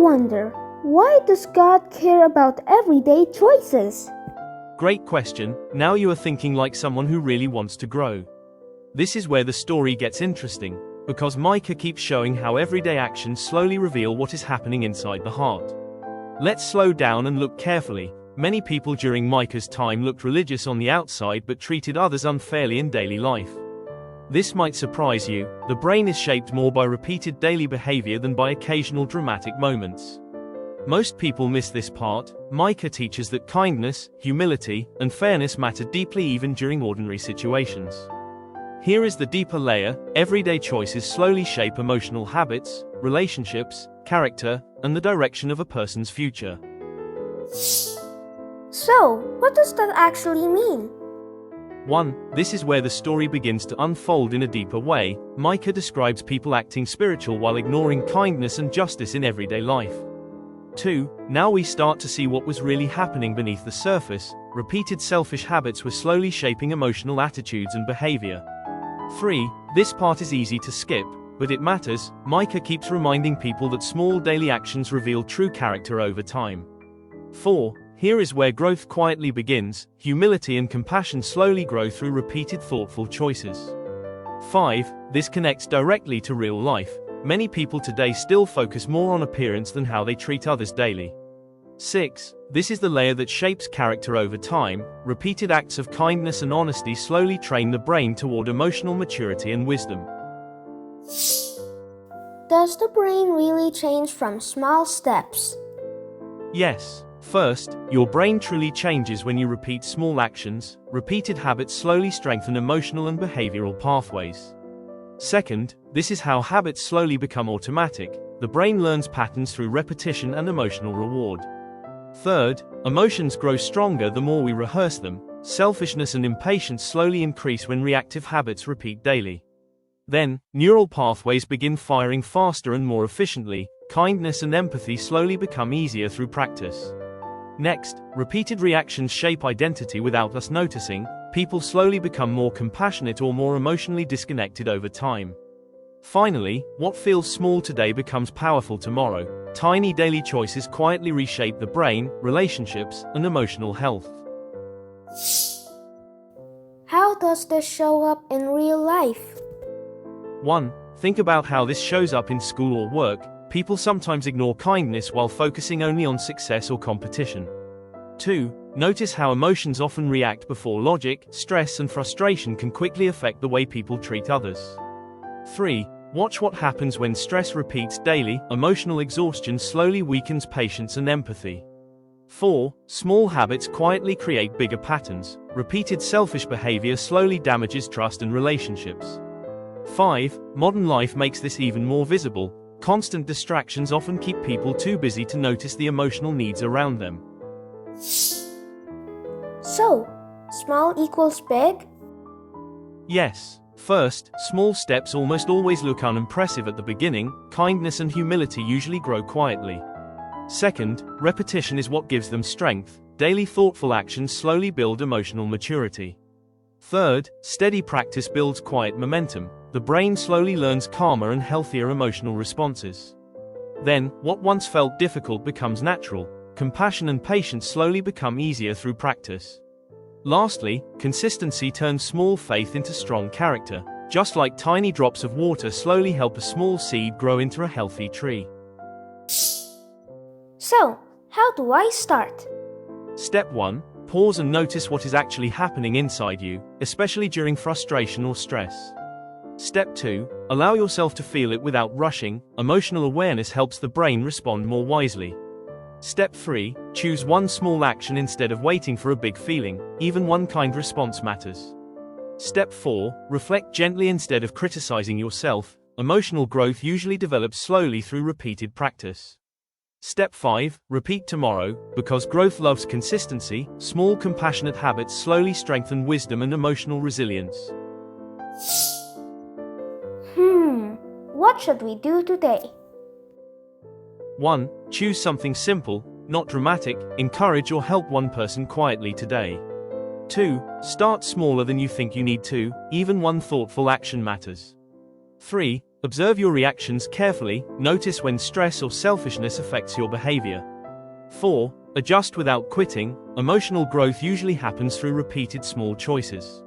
wonder, why does God care about everyday choices? Great question. Now you are thinking like someone who really wants to grow. This is where the story gets interesting, because Micah keeps showing how everyday actions slowly reveal what is happening inside the heart. Let's slow down and look carefully. Many people during Micah's time looked religious on the outside but treated others unfairly in daily life. This might surprise you. The brain is shaped more by repeated daily behavior than by occasional dramatic moments. Most people miss this part. Micah teaches that kindness, humility, and fairness matter deeply even during ordinary situations. Here is the deeper layer. Everyday choices slowly shape emotional habits, relationships, character, and the direction of a person's future. So, what does that actually mean? 1. This is where the story begins to unfold in a deeper way. Micah describes people acting spiritual while ignoring kindness and justice in everyday life. 2. Now we start to see what was really happening beneath the surface. Repeated selfish habits were slowly shaping emotional attitudes and behavior. 3. This part is easy to skip, but it matters. Micah keeps reminding people that small daily actions reveal true character over time. 4. Here is where growth quietly begins. Humility and compassion slowly grow through repeated thoughtful choices. 5. This connects directly to real life. Many people today still focus more on appearance than how they treat others daily. 6. This is the layer that shapes character over time. Repeated acts of kindness and honesty slowly train the brain toward emotional maturity and wisdom. Does the brain really change from small steps? Yes. First, your brain truly changes when you repeat small actions. Repeated habits slowly strengthen emotional and behavioral pathways. Second, this is how habits slowly become automatic. The brain learns patterns through repetition and emotional reward. Third, emotions grow stronger the more we rehearse them. Selfishness and impatience slowly increase when reactive habits repeat daily. Then, neural pathways begin firing faster and more efficiently. Kindness and empathy slowly become easier through practice. Next, repeated reactions shape identity without us noticing. People slowly become more compassionate or more emotionally disconnected over time. Finally, what feels small today becomes powerful tomorrow. Tiny daily choices quietly reshape the brain, relationships, and emotional health. How does this show up in real life? 1. Think about how this shows up in school or work. People sometimes ignore kindness while focusing only on success or competition. 2. Notice how emotions often react before logic. Stress and frustration can quickly affect the way people treat others. 3. Watch what happens when stress repeats daily. Emotional exhaustion slowly weakens patience and empathy. 4. Small habits quietly create bigger patterns. Repeated selfish behavior slowly damages trust and relationships. 5. Modern life makes this even more visible. Constant distractions often keep people too busy to notice the emotional needs around them. So, small equals big? Yes. First, small steps almost always look unimpressive at the beginning. Kindness and humility usually grow quietly. Second, repetition is what gives them strength. Daily thoughtful actions slowly build emotional maturity. Third, steady practice builds quiet momentum. The brain slowly learns calmer and healthier emotional responses. Then, what once felt difficult becomes natural. Compassion and patience slowly become easier through practice. Lastly, consistency turns small faith into strong character. Just like tiny drops of water slowly help a small seed grow into a healthy tree. So, how do I start? Step 1. Pause and notice what is actually happening inside you, especially during frustration or stress. Step 2. Allow yourself to feel it without rushing. Emotional awareness helps the brain respond more wisely. Step 3. Choose one small action instead of waiting for a big feeling. Even one kind response matters. Step 4. Reflect gently instead of criticizing yourself. Emotional growth usually develops slowly through repeated practice. Step 5. Repeat tomorrow. Because growth loves consistency, small compassionate habits slowly strengthen wisdom and emotional resilience. What should we do today? 1. Choose something simple, not dramatic. Encourage or help one person quietly today. 2. Start smaller than you think you need to. Even one thoughtful action matters. 3. Observe your reactions carefully, notice when stress or selfishness affects your behavior. 4. Adjust without quitting. Emotional growth usually happens through repeated small choices.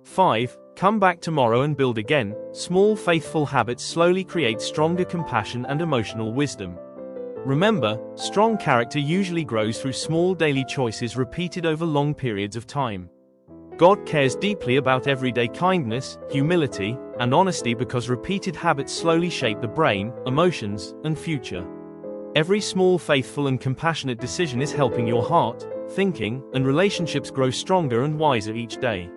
5. Come back tomorrow and build again. Small faithful habits slowly create stronger compassion and emotional wisdom. Remember, strong character usually grows through small daily choices repeated over long periods of time. God cares deeply about everyday kindness, humility, and honesty because repeated habits slowly shape the brain, emotions, and future. Every small faithful and compassionate decision is helping your heart, thinking, and relationships grow stronger and wiser each day.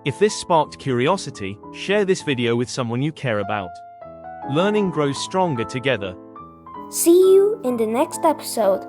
If this sparked curiosity, share this video with someone you care about. Learning grows stronger together. See you in the next episode.